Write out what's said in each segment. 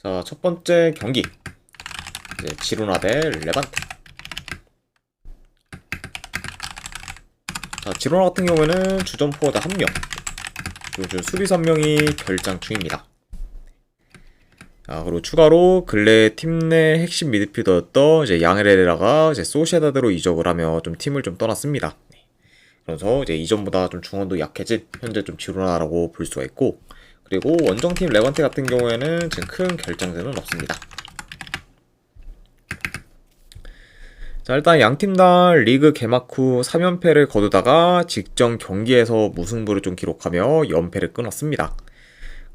자, 첫 번째 경기. 이제 지로나 대 레반테. 자, 지로나 같은 경우에는 주전 포워드 1명, 그리고 지금 수비수 1명이 결장 중입니다. 자, 그리고 추가로 근래 팀 내 핵심 미드필더였던 이제 양헤레라가 이제 소시에다드로 이적을 하며 좀 팀을 좀 떠났습니다. 그래서 이제 이전보다 좀 중원도 약해진 현재 좀 지로나라고 볼 수가 있고, 그리고 원정팀 레반테 같은 경우에는 지금 큰 결장들은 없습니다. 자, 일단 양팀 다 리그 개막 후 3연패를 거두다가 직전 경기에서 무승부를 좀 기록하며 연패를 끊었습니다.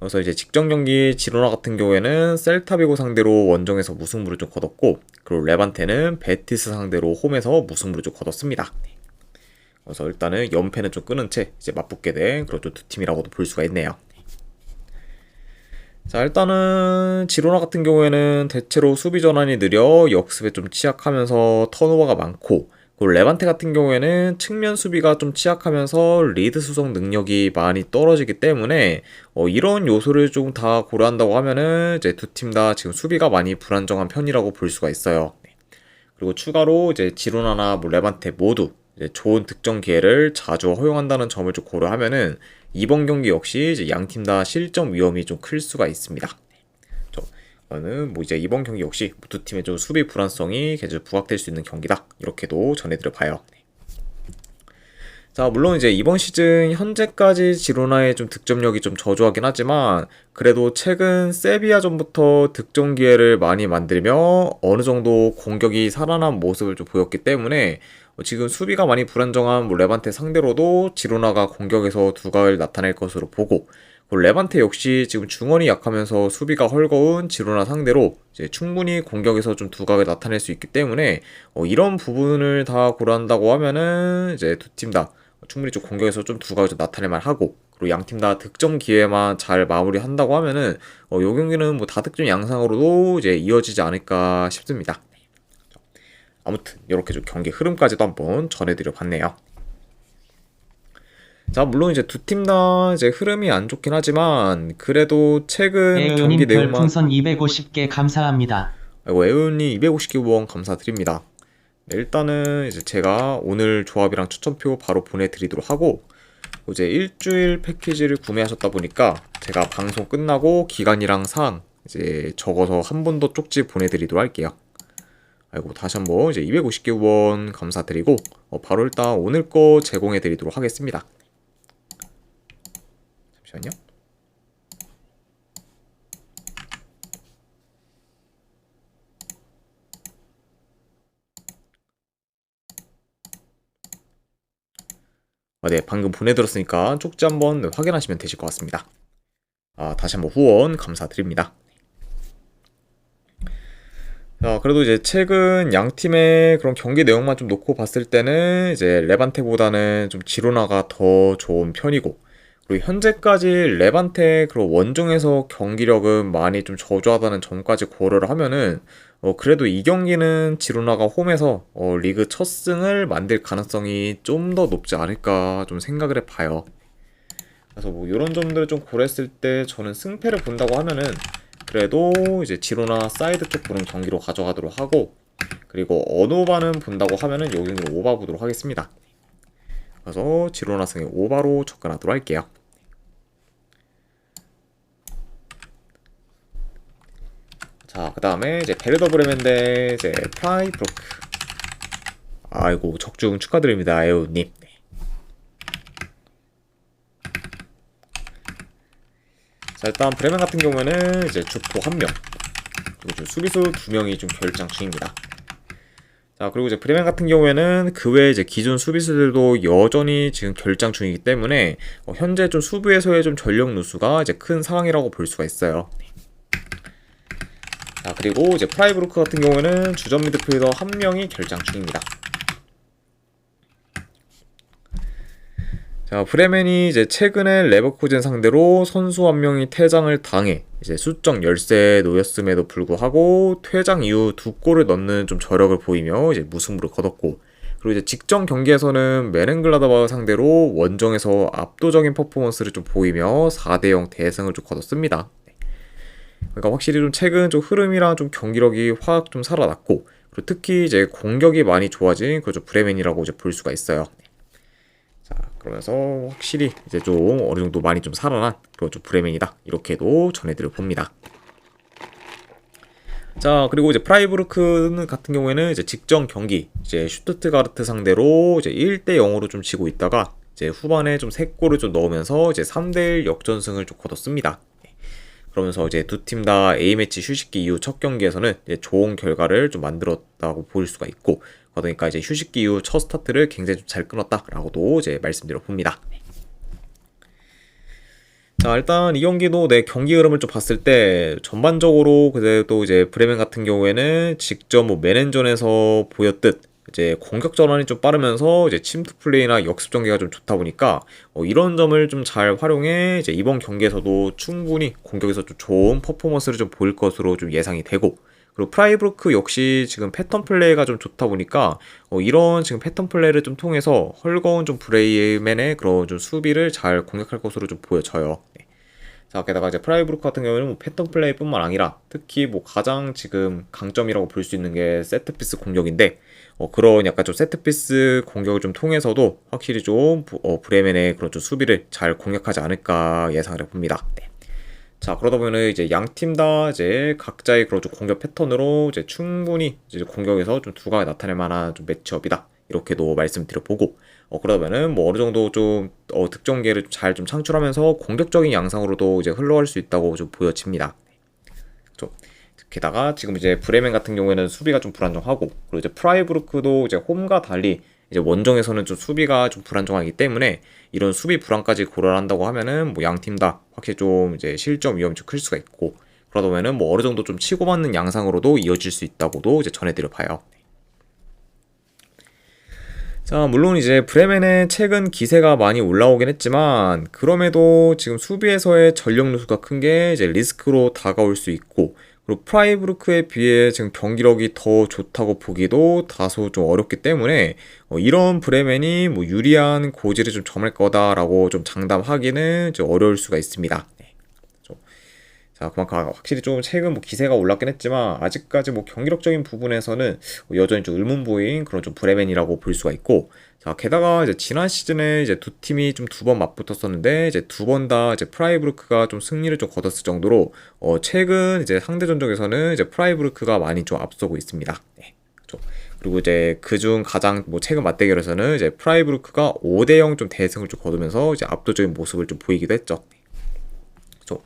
그래서 이제 직전 경기 지로나 같은 경우에는 셀타비고 상대로 원정에서 무승부를 좀 거뒀고, 그리고 레반테는 베티스 상대로 홈에서 무승부를 좀 거뒀습니다. 그래서 일단은 연패는 좀 끊은 채 이제 맞붙게 된 그런 두 팀이라고도 볼 수가 있네요. 자, 일단은 지로나 같은 경우에는 대체로 수비 전환이 느려 역습에 좀 취약하면서 턴오버가 많고, 그리고 레반테 같은 경우에는 측면 수비가 좀 취약하면서 리드 수성 능력이 많이 떨어지기 때문에 이런 요소를 좀 다 고려한다고 하면은 이제 두 팀 다 지금 수비가 많이 불안정한 편이라고 볼 수가 있어요. 그리고 추가로 이제 지로나나 뭐 레반테 모두 이제 좋은 득점 기회를 자주 허용한다는 점을 좀 고려하면은 이번 경기 역시 이제 양팀 다 실점 위험이 좀 클 수가 있습니다. 저는 뭐 이제 이번 경기 역시 두 팀의 좀 수비 불안성이 계속 부각될 수 있는 경기다, 이렇게도 전해드려 봐요. 자, 물론 이제 이번 시즌 현재까지 지로나의 좀 득점력이 좀 저조하긴 하지만, 그래도 최근 세비야전부터 득점 기회를 많이 만들며 어느 정도 공격이 살아난 모습을 좀 보였기 때문에 지금 수비가 많이 불안정한 뭐 레반테 상대로도 지로나가 공격에서 두각을 나타낼 것으로 보고, 레반테 역시 지금 중원이 약하면서 수비가 헐거운 지로나 상대로 이제 충분히 공격에서 좀 두각을 나타낼 수 있기 때문에 이런 부분을 다 고려한다고 하면은 이제 두 팀 다 충분히 좀 공격에서 좀 두각을 좀 나타낼 만하고, 그리고 양 팀 다 득점 기회만 잘 마무리한다고 하면은 요 경기는 뭐 다득점 양상으로도 이제 이어지지 않을까 싶습니다. 아무튼 이렇게 좀 경기 흐름까지도 한번 전해드려 봤네요. 자, 물론 이제 두 팀 다 이제 흐름이 안 좋긴 하지만 그래도 최근 경기 에어님 내용만. 별풍선 250개 감사합니다. 아이고, 에우님 250개 후원 감사드립니다. 네, 일단은 이제 제가 오늘 조합이랑 추천표 바로 보내드리도록 하고, 이제 일주일 패키지를 구매하셨다 보니까 제가 방송 끝나고 기간이랑 사항 이제 적어서 한 번 더 쪽지 보내드리도록 할게요. 아이고, 다시 한번 이제 250개 후원 감사드리고 바로 일단 오늘 거 제공해드리도록 하겠습니다. 잠시만요. 네, 방금 보내드렸으니까 쪽지 한번 확인하시면 되실 것 같습니다. 다시 한번 후원 감사드립니다. 자, 그래도 이제 최근 양 팀의 그런 경기 내용만 좀 놓고 봤을 때는 이제 레반테보다는 좀 지로나가 더 좋은 편이고, 그리고 현재까지 레반테 그런 원정에서 경기력은 많이 좀 저조하다는 점까지 고려를 하면은 그래도 이 경기는 지로나가 홈에서 리그 첫 승을 만들 가능성이 좀 더 높지 않을까 좀 생각을 해봐요. 그래서 뭐 이런 점들을 좀 고려했을 때 저는 승패를 본다고 하면은 그래도 이제 지로나 사이드 쪽 보는 경기로 가져가도록 하고, 그리고 언오바는 본다고 하면은 요 경기를 오바 보도록 하겠습니다. 그래서 지로나 승의 오바로 접근하도록 할게요. 자, 그 다음에 이제 베르더 브레멘 대 이제 프라이브루크. 아이고, 적중 축하드립니다, 에우님. 자, 일단 브레멘 같은 경우에는 이제 주포 1명, 그리고 좀 수비수 2명이 좀 결장 중입니다. 자, 그리고 이제 브레멘 같은 경우에는 그 외에 이제 기존 수비수들도 여전히 지금 결장 중이기 때문에 현재 좀 수비에서의 좀 전력 누수가 이제 큰 상황이라고 볼 수가 있어요. 자, 그리고 이제 프라이브루크 같은 경우에는 주전 미드필더 1명이 결장 중입니다. 자, 브레멘이 이제 최근에 레버쿠젠 상대로 선수 1명이 퇴장을 당해 이제 수적 열세에 놓였음에도 불구하고 퇴장 이후 2골을 넣는 좀 저력을 보이며 이제 무승부를 거뒀고, 그리고 이제 직전 경기에서는 메넨글라드바 상대로 원정에서 압도적인 퍼포먼스를 좀 보이며 4대0 대승을 좀 거뒀습니다. 그러니까 확실히 좀 최근 좀 흐름이랑 좀 경기력이 확 좀 살아났고, 그리고 특히 이제 공격이 많이 좋아진 그죠 브레멘이라고 이제 볼 수가 있어요. 자, 그러면서 확실히 이제 좀 어느 정도 많이 좀 살아난 그런 좀 브레멘이다, 이렇게도 전해드려 봅니다. 자, 그리고 이제 프라이부르크 같은 경우에는 이제 직전 경기 이제 슈투트가르트 상대로 이제 1대 0으로 좀 지고 있다가 이제 후반에 좀 3골을 좀 넣으면서 이제 3대1 역전승을 좀 거뒀습니다. 그러면서 이제 두 팀 다 A매치 휴식기 이후 첫 경기에서는 이제 좋은 결과를 좀 만들었다고 볼 수가 있고, 그러니까 이제 휴식기 이후 첫 스타트를 굉장히 좀 잘 끊었다라고도 이제 말씀드려 봅니다. 자, 일단 이 경기도 내 경기 흐름을 좀 봤을 때 전반적으로 그래도 이제 브레멘 같은 경우에는 직접 뭐 맨앤전에서 보였듯 이제 공격 전환이 좀 빠르면서 이제 침투 플레이나 역습 전개가 좀 좋다 보니까 이런 점을 좀 잘 활용해 이제 이번 경기에서도 충분히 공격에서 좀 좋은 퍼포먼스를 좀 보일 것으로 좀 예상이 되고, 그리고 프라이부르크 역시 지금 패턴 플레이가 좀 좋다 보니까 이런 지금 패턴 플레이를 좀 통해서 헐거운 좀 브레이맨의 그런 좀 수비를 잘 공략할 것으로 좀 보여져요. 네. 자, 게다가 이제 프라이부르크 같은 경우에는 뭐 패턴 플레이뿐만 아니라 특히 뭐 가장 지금 강점이라고 볼 수 있는 게 세트피스 공격인데, 그런 약간 좀 세트피스 공격을 좀 통해서도 확실히 좀 브레멘의 그런 좀 수비를 잘 공략하지 않을까 예상을 해봅니다. 네. 자, 그러다 보면은 이제 양 팀 다 이제 각자의 그런 좀 공격 패턴으로 이제 충분히 이제 공격에서 좀 두각이 나타낼 만한 좀 매치업이다, 이렇게도 말씀드려보고, 그러다 보면은 뭐 어느 정도 좀 득점 기회를 잘 좀 창출하면서 공격적인 양상으로도 이제 흘러갈 수 있다고 좀 보여집니다. 그렇죠? 게다가 지금 이제 브레멘 같은 경우에는 수비가 좀 불안정하고, 그리고 이제 프라이부르크도 이제 홈과 달리 이제 원정에서는 좀 수비가 좀 불안정하기 때문에 이런 수비 불안까지 고려한다고 하면은 뭐 양 팀 다 확실히 좀 이제 실점 위험이 좀 클 수가 있고, 그러다 보면은 뭐 어느 정도 좀 치고받는 양상으로도 이어질 수 있다고도 이제 전해드려 봐요. 자, 물론 이제 브레멘의 최근 기세가 많이 올라오긴 했지만, 그럼에도 지금 수비에서의 전력 누수가 큰 게 이제 리스크로 다가올 수 있고, 그리고 프라이부르크에 비해 지금 경기력이 더 좋다고 보기도 다소 좀 어렵기 때문에 이런 브레멘이 뭐 유리한 고지를 좀 점할 거다라고 좀 장담하기는 좀 어려울 수가 있습니다. 네. 자, 그만큼 확실히 좀 최근 뭐 기세가 올랐긴 했지만 아직까지 뭐 경기력적인 부분에서는 여전히 좀 의문부인 그런 좀 브레멘이라고 볼 수가 있고, 자, 게다가 이제 지난 시즌에 이제 두 팀이 좀 두 번 맞붙었었는데 이제 두 번 다 이제 프라이부르크가 좀 승리를 좀 거뒀을 정도로 최근 이제 상대 전적에서는 이제 프라이부르크가 많이 좀 앞서고 있습니다. 네. 그렇죠. 그리고 이제 그중 가장 뭐 최근 맞대결에서는 이제 프라이부르크가 5대 0 좀 대승을 좀 거두면서 이제 압도적인 모습을 좀 보이기도 했죠. 그렇죠.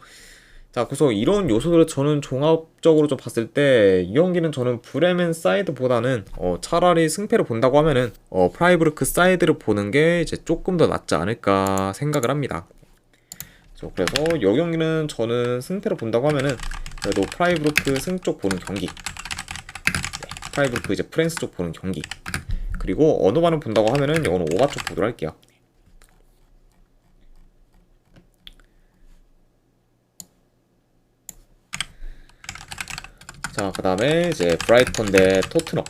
자, 그래서 이런 요소들을 저는 종합적으로 좀 봤을 때 이 경기는 저는 브레멘 사이드보다는 차라리 승패를 본다고 하면은 프라이부르크 사이드를 보는 게 이제 조금 더 낫지 않을까 생각을 합니다. 그래서 이 경기는 저는 승패를 본다고 하면은 그래도 프라이부르크 승 쪽 보는 경기, 네, 프라이부르크 이제 프랑스 쪽 보는 경기, 그리고 어느 반을 본다고 하면은 이거는 오바 쪽 보도록 할게요. 자, 그 다음에 이제 브라이턴 대 토트넘.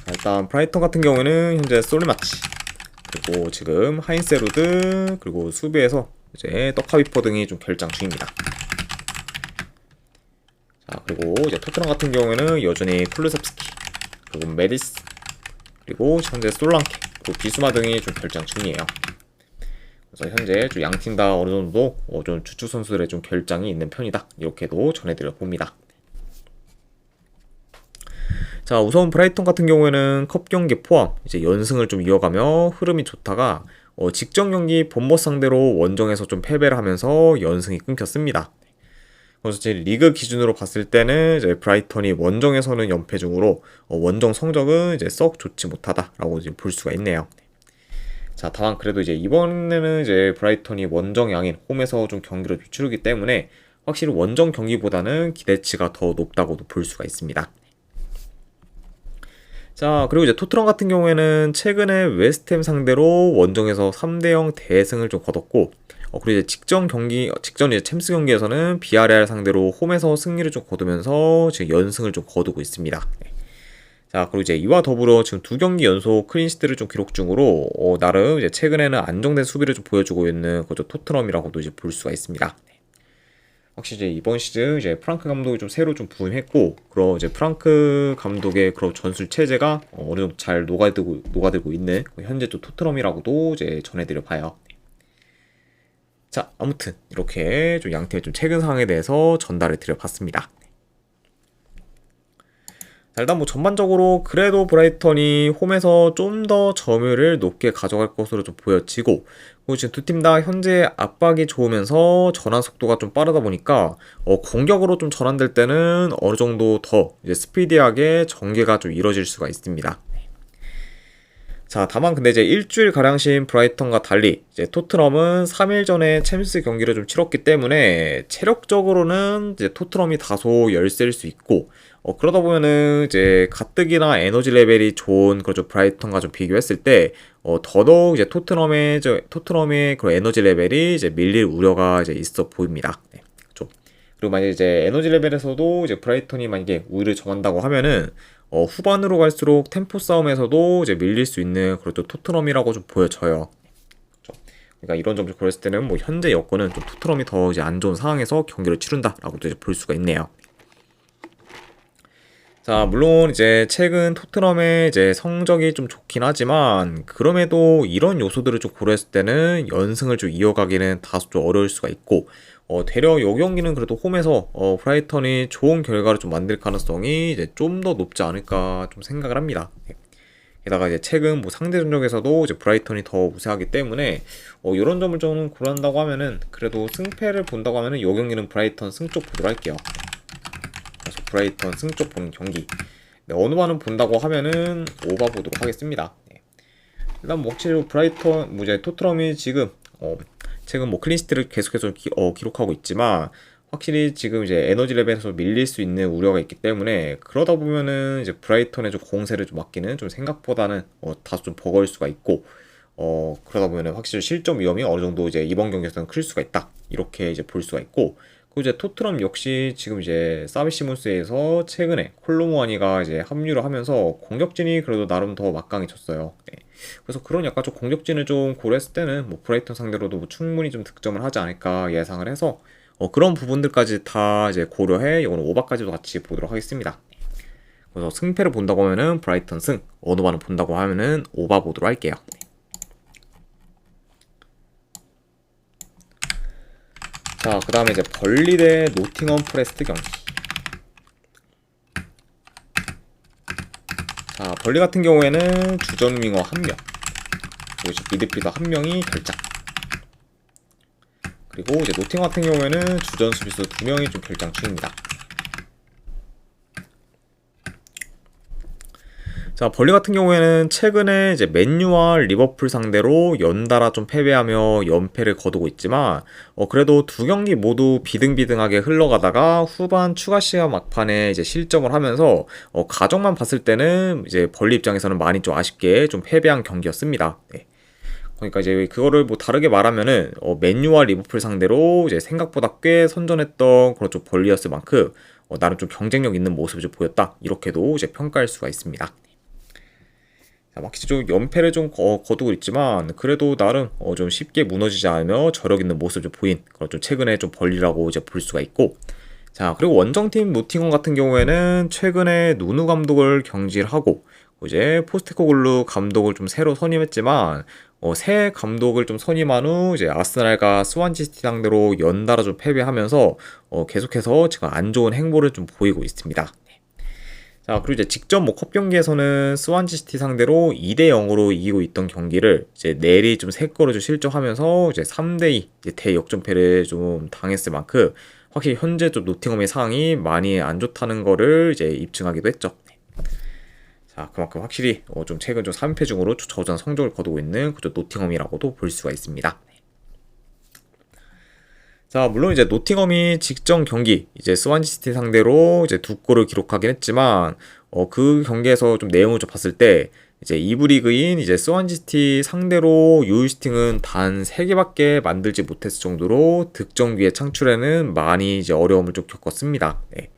일단 브라이턴 같은 경우에는 현재 솔리마치, 그리고 지금 하인세루드, 그리고 수비에서 이제 떡하비퍼 등이 좀 결장 중입니다. 자, 그리고 이제 토트넘 같은 경우에는 여전히 쿨루셉스키, 그리고 메디스, 그리고 현재 솔랑케, 그리고 비수마 등이 좀 결장 중이에요. 그래서 현재 양 팀 다 어느 정도 좀 주축 선수들의 좀 결장이 있는 편이다, 이렇게도 전해드려 봅니다. 자, 우선 브라이턴 같은 경우에는 컵 경기 포함 이제 연승을 좀 이어가며 흐름이 좋다가 직전 경기 본머스 상대로 원정에서 좀 패배를 하면서 연승이 끊겼습니다. 그래서 제 리그 기준으로 봤을 때는 이제 브라이턴이 원정에서는 연패 중으로 원정 성적은 이제 썩 좋지 못하다라고 이제 볼 수가 있네요. 자, 다만 그래도 이제 이번에는 이제 브라이턴이 원정이 아닌 홈에서 좀 경기를 비추기 때문에 확실히 원정 경기보다는 기대치가 더 높다고도 볼 수가 있습니다. 자, 그리고 이제 토트넘 같은 경우에는 최근에 웨스트햄 상대로 원정에서 3대 0 대승을 좀 거뒀고, 그리고 이제 직전 이제 챔스 경기에서는 비아레알 상대로 홈에서 승리를 좀 거두면서 지금 연승을 좀 거두고 있습니다. 네. 자, 그리고 이제 이와 더불어 지금 2경기 연속 클린시트를 좀 기록 중으로 나름 이제 최근에는 안정된 수비를 좀 보여주고 있는 그저 토트넘이라고도 이제 볼 수가 있습니다. 확실히 이제 이번 시즌 이제 프랑크 감독이 좀 새로 좀 부임했고, 그런 이제 프랑크 감독의 그런 전술 체제가 어느 정도 잘 녹아들고 있는 현재 또 토트넘이라고도 이제 전해드려 봐요. 자, 아무튼 이렇게 좀 양팀의 좀 최근 상황에 대해서 전달을 드려봤습니다. 자, 일단 뭐 전반적으로 그래도 브라이턴이 홈에서 좀 더 점유율을 높게 가져갈 것으로 좀 보여지고, 그리고 지금 두 팀 다 현재 압박이 좋으면서 전환 속도가 좀 빠르다 보니까 공격으로 좀 전환될 때는 어느 정도 더 이제 스피디하게 전개가 좀 이루어질 수가 있습니다. 자, 다만 근데 이제 일주일 가량신 브라이턴과 달리 이제 토트넘은 3일 전에 챔스 경기를 좀 치렀기 때문에 체력적으로는 이제 토트넘이 다소 열세일 수 있고, 그러다 보면은 이제 가뜩이나 에너지 레벨이 좋은 그런 브라이턴과 좀 비교했을 때 더더욱 이제 토트넘의 그런 에너지 레벨이 이제 밀릴 우려가 이제 있어 보입니다. 네, 좀. 그리고 만약에 이제 에너지 레벨에서도 이제 브라이턴이 만약에 우위를 점한다고 하면은 후반으로 갈수록 템포 싸움에서도 이제 밀릴 수 있는 그런 토트넘이라고 좀 보여져요. 그렇죠? 그러니까 이런 점을 고렸을 때는 뭐 현재 여건은 좀 토트넘이 더 이제 안 좋은 상황에서 경기를 치른다라고도 이제 볼 수가 있네요. 자, 물론 이제 최근 토트넘의 이제 성적이 좀 좋긴 하지만, 그럼에도 이런 요소들을 좀 고려했을 때는 연승을 좀 이어가기는 다소 좀 어려울 수가 있고, 되려 이 경기는 그래도 홈에서 브라이턴이 좋은 결과를 좀 만들 가능성이 이제 좀 더 높지 않을까 좀 생각을 합니다. 네. 게다가 이제 최근 뭐 상대 전적에서도 이제 브라이턴이 더 우세하기 때문에 이런 점을 좀 고려한다고 하면은, 그래도 승패를 본다고 하면은 이 경기는 브라이턴 승 쪽 보도록 할게요. 그래서 브라이턴 승 쪽 보는 경기. 네, 어느 반은 본다고 하면은 오바 보도록 하겠습니다. 네. 일단 뭐 확실히 브라이턴, 뭐 이제 토트넘이 지금 최근 뭐 클린시트를 계속해서 기록하고 있지만, 확실히 지금 이제 에너지 레벨에서 밀릴 수 있는 우려가 있기 때문에, 그러다 보면은 이제 브라이턴의 좀 공세를 좀 막기는 좀 생각보다는 다소 좀 버거울 수가 있고, 그러다 보면은 확실히 실점 위험이 어느 정도 이제 이번 경기에서는 클 수가 있다, 이렇게 이제 볼 수가 있고, 그리고 이제 토트넘 역시 지금 이제 사비 시몬스에서 최근에 콜로무아니가 이제 합류를 하면서 공격진이 그래도 나름 더 막강해졌어요. 네. 그래서 그런 약간 좀 공격진을 좀 고려했을 때는 뭐 브라이턴 상대로도 뭐 충분히 좀 득점을 하지 않을까 예상을 해서 그런 부분들까지 다 이제 고려해 이거는 오바까지도 같이 보도록 하겠습니다. 그래서 승패를 본다고 하면은 브라이턴 승, 어느 반을 본다고 하면은 오바 보도록 할게요. 자, 그 다음에 이제 벌리 대 노팅엄 프레스트 경기. 자, 벌리 같은 경우에는 주전 윙어 1명, 그리고 이제 미드필더 1명이 결장. 그리고 이제 노팅엄 같은 경우에는 주전 수비수 2명이 좀 결장 중입니다. 자, 벌리 같은 경우에는 최근에 이제 맨유와 리버풀 상대로 연달아 좀 패배하며 연패를 거두고 있지만, 그래도 두 경기 모두 비등비등하게 흘러가다가 후반 추가 시간 막판에 이제 실점을 하면서 가정만 봤을 때는 이제 벌리 입장에서는 많이 좀 아쉽게 좀 패배한 경기였습니다. 네. 그러니까 이제 그거를 뭐 다르게 말하면은 맨유와 리버풀 상대로 이제 생각보다 꽤 선전했던 그런 좀 벌리였을 만큼 나름 좀 경쟁력 있는 모습을 좀 보였다, 이렇게도 이제 평가할 수가 있습니다. 확실히 좀 연패를 좀 거두고 있지만, 그래도 나름 좀 쉽게 무너지지 않으며 저력 있는 모습을 보인 그런 좀 최근에 좀 벌리라고 이제 볼 수가 있고, 자, 그리고 원정팀 노팅엄 같은 경우에는 최근에 누누 감독을 경질하고 이제 포스테코글루 감독을 좀 새로 선임했지만, 새 감독을 좀 선임한 후 이제 아스날과 스완지시티 상대로 연달아 좀 패배하면서 계속해서 지금 안 좋은 행보를 좀 보이고 있습니다. 자, 그리고 이제 직접 뭐 컵 경기에서는 스완지시티 상대로 2대 0으로 이기고 있던 경기를 이제 넬이 좀 3골을 좀 실점하면서 이제 3대 2 이제 대역전패를 좀 당했을 만큼 확실히 현재 좀 노팅엄의 상황이 많이 안 좋다는 거를 이제 입증하기도 했죠. 자, 그만큼 확실히 좀 최근 좀 3패 중으로 저조한 성적을 거두고 있는 그저 노팅엄이라고도 볼 수가 있습니다. 자, 물론 이제 노팅엄이 직전 경기 이제 스완지시티 상대로 이제 2골을 기록하긴 했지만, 그 경기에서 좀 내용을 좀 봤을 때 이제 2부 리그인 이제 스완지시티 상대로 유효슈팅은 단 3개밖에 만들지 못했을 정도로 득점 기회 창출에는 많이 이제 어려움을 좀 겪었습니다. 네.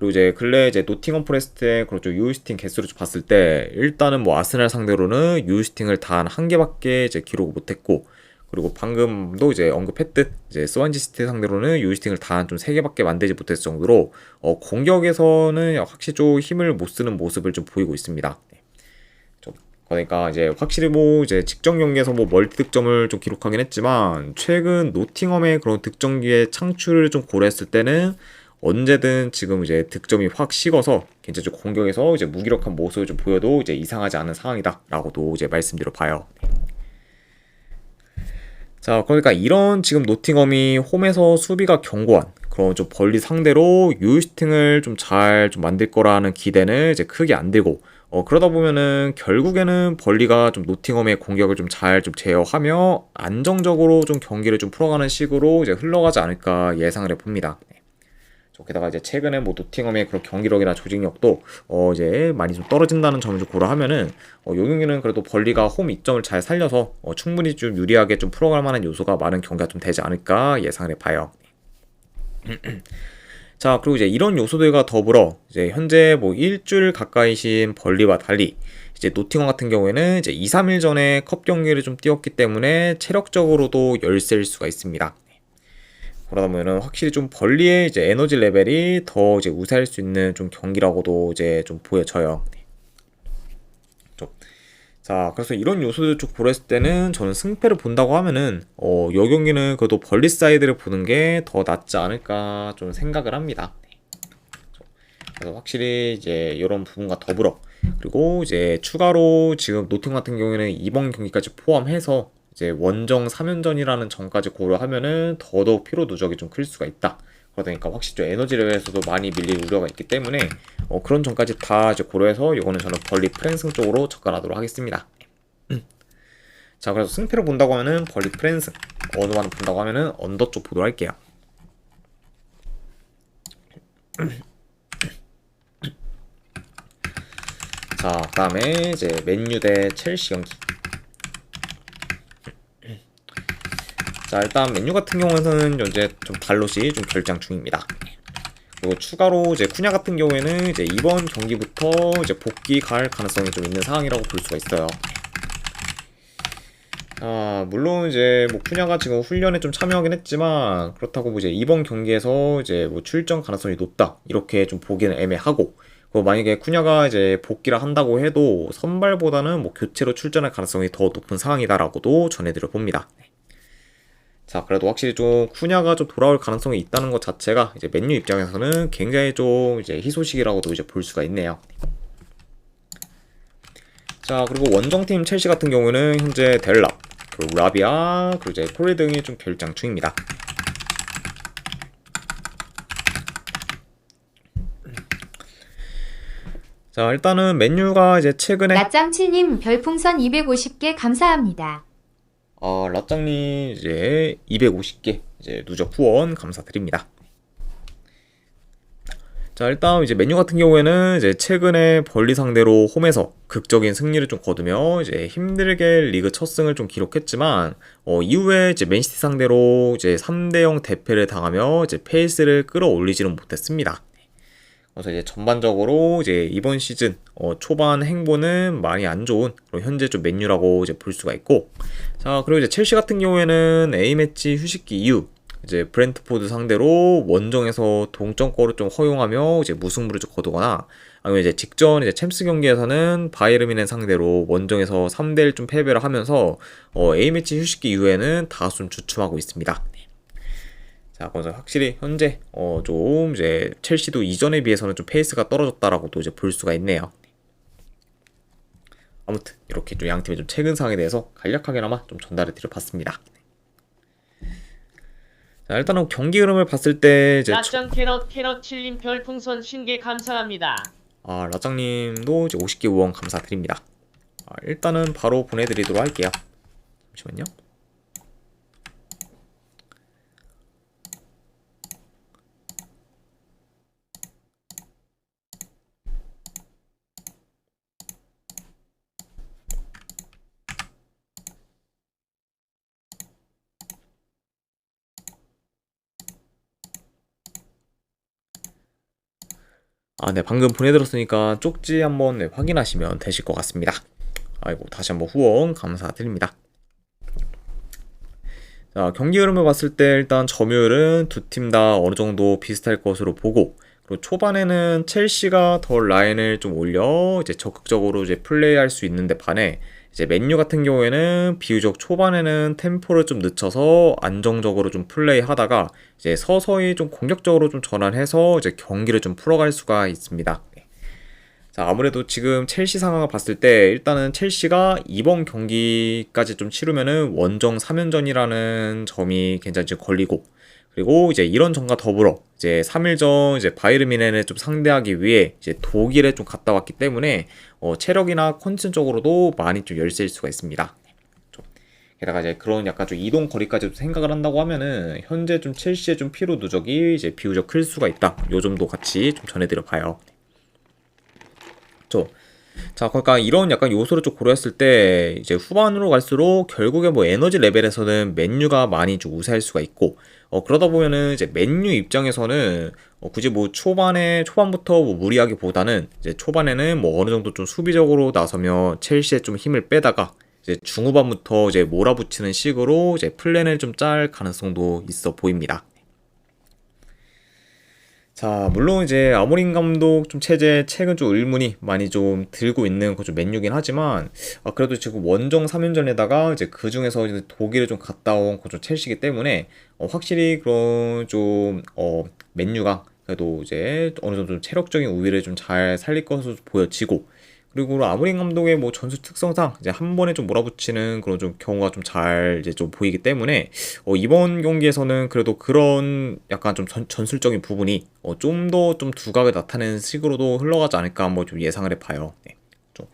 그리고 이제 근래 이제 노팅엄 포레스트의 그렇죠 유효슈팅 개수를 좀 봤을 때 일단은 뭐 아스날 상대로는 유효슈팅을 단 한 개밖에 이제 기록을 못했고, 그리고 방금도 이제 언급했듯 이제 스완지 시티 상대로는 유효슈팅을 단 좀 세 개밖에 만들지 못했을 정도로 공격에서는 확실히 좀 힘을 못 쓰는 모습을 좀 보이고 있습니다. 좀 그러니까 이제 확실히 뭐 이제 직전 경기에서 뭐 멀티 득점을 좀 기록하긴 했지만 최근 노팅엄의 그런 득점기의 창출을 좀 고려했을 때는 언제든 지금 이제 득점이 확 식어서 굉장히 좀 공격에서 이제 무기력한 모습을 좀 보여도 이제 이상하지 않은 상황이다라고도 이제 말씀드려 봐요. 자, 그러니까 이런 지금 노팅엄이 홈에서 수비가 견고한 그런 좀 벌리 상대로 유효슈팅을 좀 잘 좀 만들 거라는 기대는 이제 크게 안 들고, 그러다 보면은 결국에는 벌리가 좀 노팅엄의 공격을 좀 잘 좀 제어하며 안정적으로 좀 경기를 좀 풀어가는 식으로 이제 흘러가지 않을까 예상을 해봅니다. 게다가 이제 최근에 뭐 노팅엄의 그런 경기력이나 조직력도 이제 많이 좀 떨어진다는 점을 좀 고려하면은 요 경기는 그래도 벌리가 홈 이점을 잘 살려서 충분히 좀 유리하게 좀 풀어갈 만한 요소가 많은 경기가 좀 되지 않을까 예상을 해봐요. 자, 그리고 이제 이런 요소들과 더불어 이제 현재 뭐 일주일 가까이신 벌리와 달리 이제 노팅엄 같은 경우에는 이제 2, 3일 전에 컵 경기를 좀 뛰었기 때문에 체력적으로도 열세일 수가 있습니다. 그러다 보면은 확실히 좀 벌리의 이제 에너지 레벨이 더 이제 우세할 수 있는 좀 경기라고도 이제 좀 보여져요. 좀. 자, 그래서 이런 요소들 쭉 고려했을 때는 저는 승패를 본다고 하면은 요 경기는 그래도 벌리 사이드를 보는 게 더 낫지 않을까 좀 생각을 합니다. 그래서 확실히 이제 이런 부분과 더불어 그리고 이제 추가로 지금 노팅 같은 경우에는 이번 경기까지 포함해서 이제 원정 3연전이라는 점까지 고려하면은 더더욱 피로 누적이 좀 클 수가 있다. 그러니까 확실히 좀 에너지 레벨에서도 많이 밀릴 우려가 있기 때문에 그런 점까지 다 이제 고려해서 이거는 저는 벌리 프랜승 쪽으로 접근하도록 하겠습니다. 자, 그래서 승패를 본다고 하면은 벌리 프랜승, 어느만 본다고 하면은 언더 쪽 보도록 할게요. 자, 그다음에 이제 맨유 대 첼시 경기. 자, 일단 맨유 같은 경우에는 현재 좀 달롯이 좀 결장 중입니다. 그리고 추가로 이제 쿠냐 같은 경우에는 이제 이번 경기부터 이제 복귀 갈 가능성이 좀 있는 상황이라고 볼 수가 있어요. 물론 이제 뭐 쿠냐가 지금 훈련에 좀 참여하긴 했지만 그렇다고 뭐 이제 이번 경기에서 이제 뭐 출전 가능성이 높다 이렇게 좀 보기는 애매하고, 그리고 만약에 쿠냐가 이제 복귀를 한다고 해도 선발보다는 뭐 교체로 출전할 가능성이 더 높은 상황이다라고도 전해드려 봅니다. 자, 그래도 확실히 좀 쿠냐가 좀 돌아올 가능성이 있다는 것 자체가 이제 맨유 입장에서는 굉장히 좀 이제 희소식이라고도 이제 볼 수가 있네요. 자, 그리고 원정팀 첼시 같은 경우는 현재 델랍, 그리고 라비아, 그리고 이제 코레 등이 좀 결장 중입니다. 자, 일단은 맨유가 이제 최근에 라짱칠님 별풍선 250개 감사합니다. 라짱님 이제 250개 이제 누적 후원 감사드립니다. 자, 일단 이제 맨유 같은 경우에는 이제 최근에 벌리 상대로 홈에서 극적인 승리를 좀 거두며 이제 힘들게 리그 첫 승을 좀 기록했지만 이후에 이제 맨시티 상대로 이제 3대0 대패를 당하며 이제 페이스를 끌어올리지는 못했습니다. 그래서 이제 전반적으로 이제 이번 시즌 초반 행보는 많이 안 좋은 그런 현재 좀 맨유라고 이제 볼 수가 있고, 자, 그리고 이제 첼시 같은 경우에는 A매치 휴식기 이후 이제 브렌트포드 상대로 원정에서 동점골을 좀 허용하며 이제 무승부를 좀 거두거나, 아니면 이제 직전 이제 챔스 경기에서는 바이에른 뮌헨 상대로 원정에서 3대1 좀 패배를 하면서 A매치 휴식기 이후에는 다소 좀 주춤하고 있습니다. 자, 그래서 확실히 현재 좀 이제 첼시도 이전에 비해서는 좀 페이스가 떨어졌다라고도 이제 볼 수가 있네요. 아무튼 이렇게 좀 양 팀의 좀 최근 상황에 대해서 간략하게나마 좀 전달을 드려봤습니다. 자, 일단은 경기 흐름을 봤을 때 이제 라짱 캐럿 칠림 별풍선 50개 감사합니다. 라장님도 이제 50개 후원 감사드립니다. 일단은 바로 보내드리도록 할게요. 잠시만요. 네, 방금 보내드렸으니까 쪽지 한번 네, 확인하시면 되실 것 같습니다. 아이고, 다시 한번 후원 감사드립니다. 자, 경기 흐름을 봤을 때 일단 점유율은 두 팀 다 어느 정도 비슷할 것으로 보고, 그리고 초반에는 첼시가 더 라인을 좀 올려 이제 적극적으로 이제 플레이할 수 있는데 반해 이제 맨유 같은 경우에는 비교적 초반에는 템포를 좀 늦춰서 안정적으로 좀 플레이하다가 이제 서서히 좀 공격적으로 좀 전환해서 이제 경기를 좀 풀어갈 수가 있습니다. 자, 아무래도 지금 첼시 상황을 봤을 때 일단은 첼시가 이번 경기까지 좀 치르면은 원정 3연전이라는 점이 굉장히 좀 걸리고, 그리고 이제 이런 점과 더불어 이제 3일 전 이제 바이에른 뮌헨을 좀 상대하기 위해 이제 독일에 좀 갔다 왔기 때문에 체력이나 컨디션적으로도 많이 좀 열세일 수가 있습니다. 게다가 이제 그런 약간 좀 이동 거리까지 좀 생각을 한다고 하면은 현재 좀 첼시의 좀 피로 누적이 이제 비교적 클 수가 있다. 요 점도 같이 좀 전해드려 봐요. 자, 그러니까 이런 약간 요소를 좀 고려했을 때 이제 후반으로 갈수록 결국에 뭐 에너지 레벨에서는 맨유가 많이 좀 우세할 수가 있고, 그러다 보면은 이제 맨유 입장에서는 굳이 뭐 초반부터 뭐 무리하기보다는 이제 초반에는 뭐 어느 정도 좀 수비적으로 나서며 첼시에 좀 힘을 빼다가 이제 중후반부터 이제 몰아붙이는 식으로 이제 플랜을 좀 짤 가능성도 있어 보입니다. 자, 물론 이제 아모린 감독 좀 체제 최근 좀 의문이 많이 좀 들고 있는 그 좀 맨유긴 하지만, 그래도 지금 원정 3연전에다가 이제 그 중에서 이제 독일을 좀 갔다 온 그 좀 첼시기 때문에 확실히 그런 좀 맨유가 그래도 이제 어느 정도 좀 체력적인 우위를 좀 잘 살릴 것으로 보여지고, 그리고 아모린 감독의 뭐 전술 특성상 이제 한 번에 좀 몰아붙이는 그런 좀 경우가 좀 잘 이제 좀 보이기 때문에 이번 경기에서는 그래도 그런 약간 좀 전술적인 부분이 좀 더 좀 두각을 나타내는 식으로도 흘러가지 않을까 한번 좀 예상을 해봐요. 네. 좀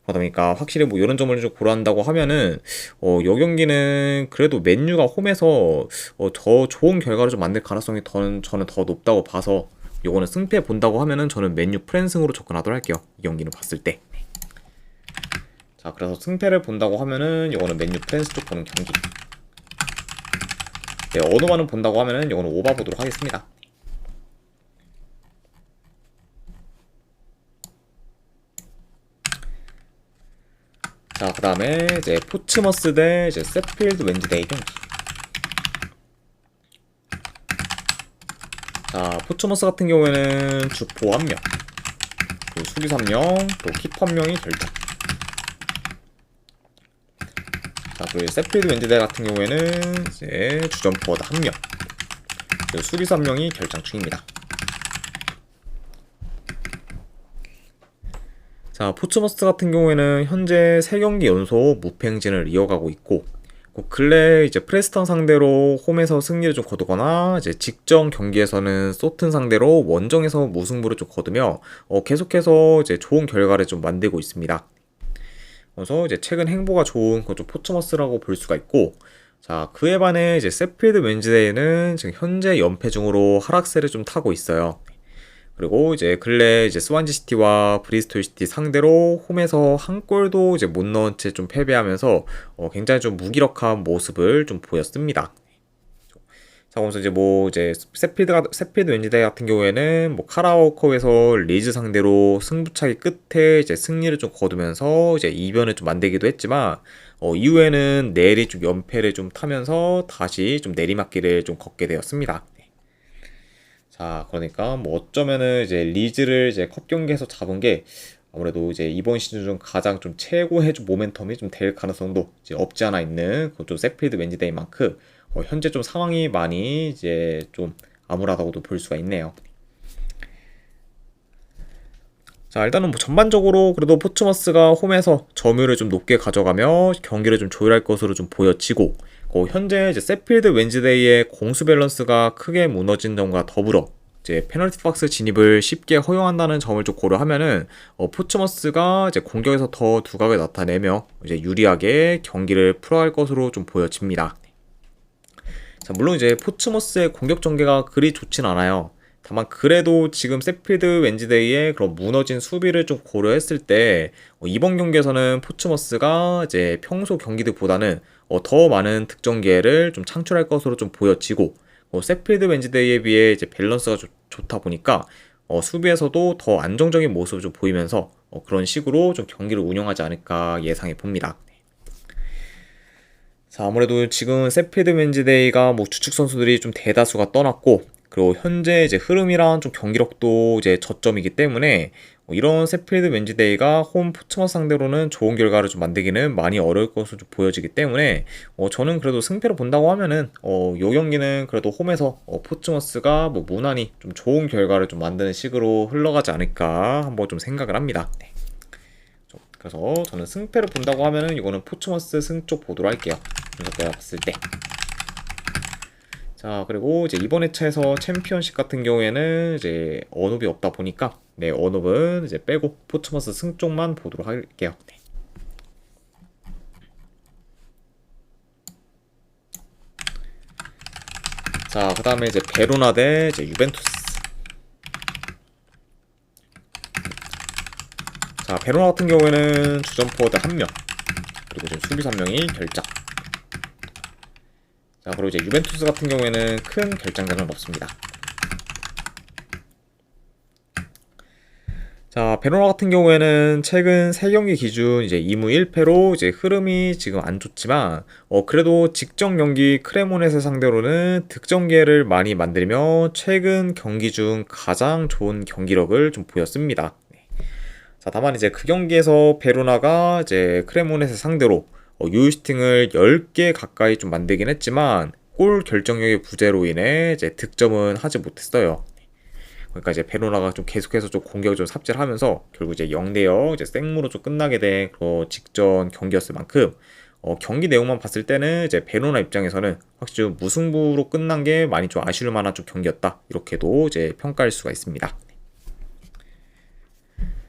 그러다 보니까 확실히 뭐 이런 점을 좀 고려한다고 하면은 이 경기는 그래도 맨유가 홈에서 더 좋은 결과를 좀 만들 가능성이 저는 더 높다고 봐서 요거는 승패 본다고 하면은 저는 맨유 프랜승으로 접근하도록 할게요. 이 경기는 봤을 때. 자, 그래서 승패를 본다고 하면은 요거는 맨유 프랜스 쪽 보는 경기. 네, 어느만은 본다고 하면은 요거는 오바 보도록 하겠습니다. 자, 그 다음에 이제 포츠머스 대 이제 세필드 웬즈데이 경기. 자, 포츠머스 같은 경우에는 주포 1명, 또 수비수 1명, 또 키퍼 1명이 결정. 자, 그리고 세필드 웬즈데이 같은 경우에는 이제 주전 포워드 1명, 그리고 수비수 1명이 결정 중입니다. 자, 포츠머스 같은 경우에는 현재 3경기 연속 무패 행진을 이어가고 있고, 근래 이제 프레스턴 상대로 홈에서 승리를 좀 거두거나 이제 직전 경기에서는 소튼 상대로 원정에서 무승부를 좀 거두며 계속해서 이제 좋은 결과를 좀 만들고 있습니다. 그래서 이제 최근 행보가 좋은 그 좀 포츠머스라고 볼 수가 있고, 자, 그에 반해 이제 세필드 웬즈데이는 지금 현재 연패 중으로 하락세를 좀 타고 있어요. 그리고 이제 근래 이제 스완지 시티와 브리스톨 시티 상대로 홈에서 한 골도 이제 못 넣은 채 좀 패배하면서 굉장히 좀 무기력한 모습을 좀 보였습니다. 자, 그래서 이제 뭐 이제 세필드 웬즈데이 같은 경우에는 뭐 카라바오컵에서 리즈 상대로 승부차기 끝에 이제 승리를 좀 거두면서 이제 이변을 좀 만들기도 했지만 이후에는 내리 좀 연패를 좀 타면서 다시 좀 내리막길을 좀 걷게 되었습니다. 자, 그러니까 뭐 어쩌면은 이제 리즈를 이제 컵 경기에서 잡은 게 아무래도 이제 이번 시즌 중 가장 좀 최고의 좀 모멘텀이 좀 될 가능성도 이제 없지 않아 있는 그좀 세필드 웬즈데이만큼 현재 좀 상황이 많이 이제 좀 암울하다고도 볼 수가 있네요. 자, 일단은 뭐 전반적으로 그래도 포츠머스가 홈에서 점유율을 좀 높게 가져가며 경기를 좀 조율할 것으로 좀 보여지고, 현재 이제 세필드 웬즈데이의 공수 밸런스가 크게 무너진 점과 더불어 이제 페널티 박스 진입을 쉽게 허용한다는 점을 좀 고려하면은 포츠머스가 이제 공격에서 더 두각을 나타내며 이제 유리하게 경기를 풀어갈 것으로 좀 보여집니다. 자, 물론 이제 포츠머스의 공격 전개가 그리 좋진 않아요. 다만 그래도 지금 세필드 웬즈데이의 그런 무너진 수비를 좀 고려했을 때 이번 경기에서는 포츠머스가 이제 평소 경기들보다는 더 많은 득점 기회를 좀 창출할 것으로 좀 보여지고, 세필드 웬즈데이에 비해 이제 밸런스가 좋다 보니까 수비에서도 더 안정적인 모습을 좀 보이면서 그런 식으로 좀 경기를 운영하지 않을까 예상해 봅니다. 자, 아무래도 지금 세필드 웬즈데이가 뭐 주축 선수들이 좀 대다수가 떠났고, 그리고 현재 이제 흐름이랑 좀 경기력도 이제 저점이기 때문에 이런 세필드 웬즈데이가 홈 포츠머스 상대로는 좋은 결과를 좀 만들기는 많이 어려울 것으로 좀 보여지기 때문에 저는 그래도 승패를 본다고 하면은 요 경기는 그래도 홈에서 포츠머스가 뭐 무난히 좀 좋은 결과를 좀 만드는 식으로 흘러가지 않을까 한번 좀 생각을 합니다. 네. 그래서 저는 승패를 본다고 하면은 이거는 포츠머스 승 쪽 보도록 할게요. 분석대가 봤을 때. 자, 그리고 이제 이번 회차에서 챔피언십 같은 경우에는 이제 언업이 없다 보니까 네, 언업은 이제 빼고 포츠머스 승 쪽만 보도록 할게요. 네. 자, 그 다음에 이제 베로나 대 이제 유벤투스. 자, 베로나 같은 경우에는 주전 포워드 1명, 그리고 지금 수비 3명이 결장. 자, 그리고 이제 유벤투스 같은 경우에는 큰 결장자는 없습니다. 자, 베로나 같은 경우에는 최근 3경기 기준 이제 2무 1패로 이제 흐름이 지금 안 좋지만 그래도 직전 경기 크레모넷을 상대로는 득점 기회를 많이 만들며 최근 경기 중 가장 좋은 경기력을 좀 보였습니다. 자, 다만 이제 그 경기에서 베로나가 이제 크레모넷을 상대로 유효슈팅을 10개 가까이 좀 만들긴 했지만 골 결정력의 부재로 인해 이제 득점은 하지 못했어요. 그러니까 이제 베로나가 좀 계속해서 좀 공격을 좀 삽질을 하면서 결국 이제 0대0 이제 생무로 좀 끝나게 된 그런 직전 경기였을 만큼 경기 내용만 봤을 때는 이제 베로나 입장에서는 확실히 좀 무승부로 끝난 게 많이 좀 아쉬울 만한 좀 경기였다, 이렇게도 이제 평가할 수가 있습니다.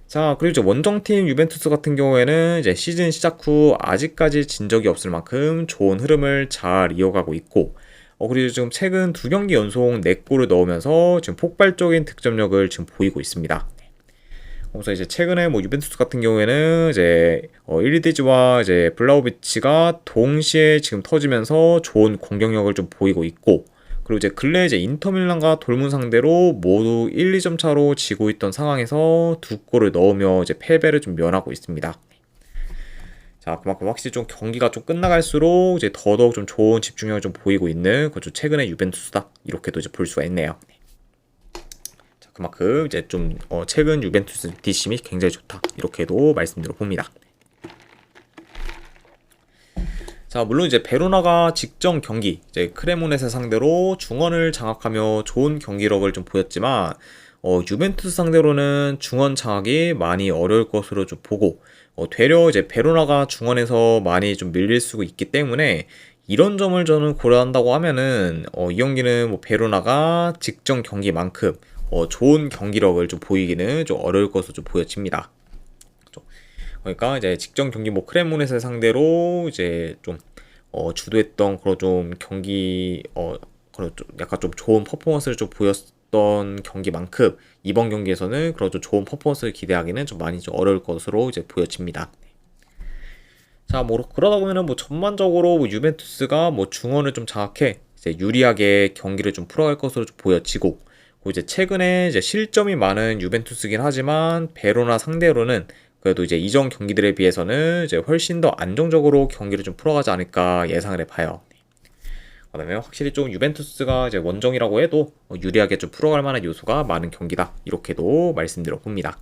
자, 그리고 이제 원정팀 유벤투스 같은 경우에는 이제 시즌 시작 후 아직까지 진 적이 없을 만큼 좋은 흐름을 잘 이어가고 있고, 그리고 지금 최근 2경기 연속 4골을 넣으면서 지금 폭발적인 득점력을 지금 보이고 있습니다. 그래서 이제 최근에 뭐 유벤투스 같은 경우에는 이제 일리디즈와 이제 블라우비치가 동시에 지금 터지면서 좋은 공격력을 좀 보이고 있고, 그리고 이제 근래 이제 인터밀란과 돌문 상대로 모두 1, 2점 차로 지고 있던 상황에서 2골을 넣으며 이제 패배를 좀 면하고 있습니다. 자, 그만큼 확실히 좀 경기가 좀 끝나갈수록 이제 더더욱 좀 좋은 집중력을 좀 보이고 있는 그좀 최근의 유벤투스다, 이렇게도 이제 볼 수가 있네요. 자, 그만큼 이제 좀 최근 유벤투스 뒷심이 굉장히 좋다, 이렇게도 말씀드려 봅니다. 자, 물론 이제 베로나가 직전 경기 이제 크레모넷을 상대로 중원을 장악하며 좋은 경기력을 좀 보였지만 유벤투스 상대로는 중원 장악이 많이 어려울 것으로 좀 보고, 되려 이제 베로나가 중원에서 많이 좀 밀릴 수 있기 때문에 이런 점을 저는 고려한다고 하면은 이 경기는 뭐 베로나가 직전 경기만큼 좋은 경기력을 좀 보이기는 좀 어려울 것으로 좀 보여집니다. 그러니까 이제 직전 경기 뭐 크레모넷을 상대로 이제 좀 주도했던 그런 좀 경기 그런 좀 약간 좀 좋은 퍼포먼스를 좀 보였던 경기만큼 이번 경기에서는 그런 좀 좋은 퍼포먼스를 기대하기는 좀 많이 좀 어려울 것으로 이제 보여집니다. 자, 뭐 그러다 보면은 뭐 전반적으로 뭐 유벤투스가 뭐 중원을 좀 장악해 이제 유리하게 경기를 좀 풀어갈 것으로 좀 보여지고, 그리고 이제 최근에 이제 실점이 많은 유벤투스긴 하지만 베로나 상대로는 그래도 이제 이전 경기들에 비해서는 이제 훨씬 더 안정적으로 경기를 좀 풀어가지 않을까 예상을 해봐요. 그다음에 확실히 좀 유벤투스가 이제 원정이라고 해도 유리하게 좀 풀어갈 만한 요소가 많은 경기다, 이렇게도 말씀드려 봅니다.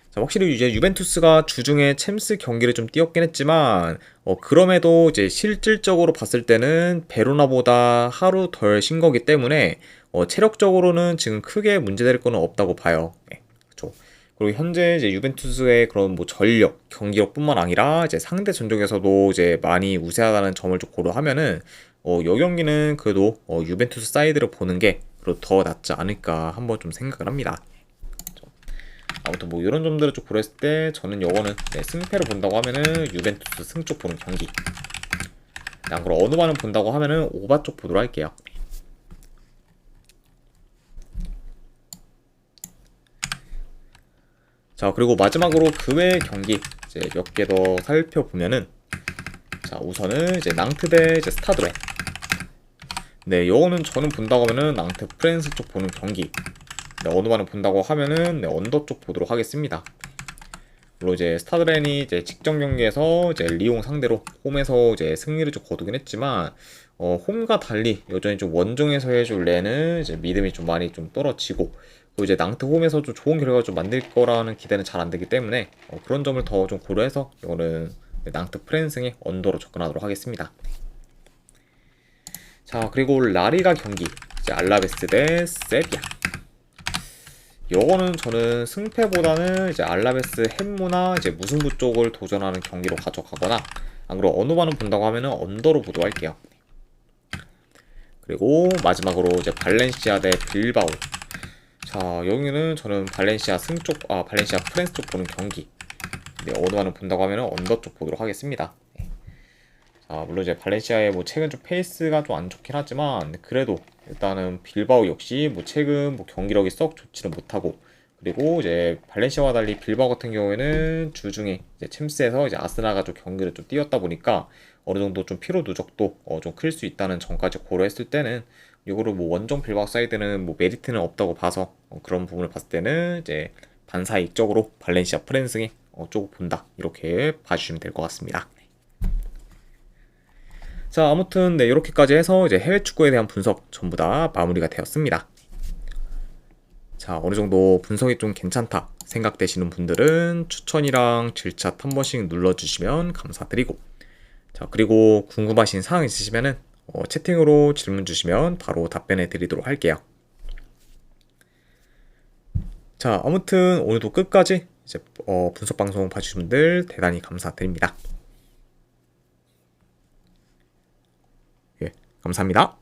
자, 확실히 이제 유벤투스가 주중에 챔스 경기를 좀 뛰었긴 했지만 그럼에도 이제 실질적으로 봤을 때는 베로나보다 하루 덜 쉰 거기 때문에 체력적으로는 지금 크게 문제될 거는 없다고 봐요. 네, 그렇죠. 그리고 현재 이제 유벤투스의 그런 뭐 전력, 경기력뿐만 아니라 이제 상대 전적에서도 이제 많이 우세하다는 점을 좀 고려하면은 이 경기는 그래도 유벤투스 사이드를 보는 게 그래도 더 낫지 않을까 한번 좀 생각을 합니다. 아무튼 뭐 이런 점들을 좀 고려했을 때 저는 요거는 승패를 본다고 하면은 유벤투스 승 쪽 보는 경기. 안 그럼 어느 반을 본다고 하면은 오바 쪽 보도록 할게요. 자, 그리고 마지막으로 그 외의 경기 이제 몇 개 더 살펴보면은, 자, 우선은 이제 낭트 대 이제 스타드레. 네, 요거는 저는 본다고 하면은 낭트 프랜스 쪽 보는 경기. 네, 어느바는 본다고 하면은 네, 언더 쪽 보도록 하겠습니다. 물론 이제 스타드렌이 이제 직전 경기에서 이제 리옹 상대로 홈에서 이제 승리를 좀 거두긴 했지만 홈과 달리 여전히 좀 원정에서 해줄 레는 이제 믿음이 좀 많이 좀 떨어지고 또 이제 낭트 홈에서 좀 좋은 결과를 좀 만들 거라는 기대는 잘 안 되기 때문에 그런 점을 더 좀 고려해서 이거는 낭트 프랜승의 언더로 접근하도록 하겠습니다. 자, 그리고 라리가 경기 이제 알라베스 대 세비야. 요거는 저는 승패보다는 이제 알라베스 햄무나 이제 무승부 쪽을 도전하는 경기로 가져가거나 안 그러면 어느 반은 본다고 하면은 언더로 보도할게요. 그리고 마지막으로 이제 발렌시아 대 빌바오. 자, 여기는 저는 발렌시아 발렌시아 프랜스 쪽 보는 경기. 네, 어느 반은 본다고 하면은 언더 쪽 보도록 하겠습니다. 자, 물론 이제 발렌시아의 뭐 최근 좀 페이스가 좀 안 좋긴 하지만 그래도 일단은 빌바오 역시 뭐 최근 뭐 경기력이 썩 좋지는 못하고 그리고 이제 발렌시아와 달리 빌바오 같은 경우에는 주중에 이제 챔스에서 이제 아스나가 좀 경기를 좀 뛰었다 보니까 어느 정도 좀 피로 누적도 좀 클 수 있다는 점까지 고려했을 때는 이거를 뭐 원정 빌바오 사이드는 뭐 메리트는 없다고 봐서 그런 부분을 봤을 때는 이제 반사익적으로 발렌시아 프랜승의 쪽을 본다 이렇게 봐주시면 될 것 같습니다. 자, 아무튼 네, 이렇게까지 해서 이제 해외 축구에 대한 분석 전부 다 마무리가 되었습니다. 자, 어느 정도 분석이 좀 괜찮다 생각되시는 분들은 추천이랑 질차 한 번씩 눌러주시면 감사드리고, 자, 그리고 궁금하신 사항 있으시면은 채팅으로 질문 주시면 바로 답변해 드리도록 할게요. 자, 아무튼 오늘도 끝까지 이제 분석 방송 봐주신 분들 대단히 감사드립니다. 예, 감사합니다.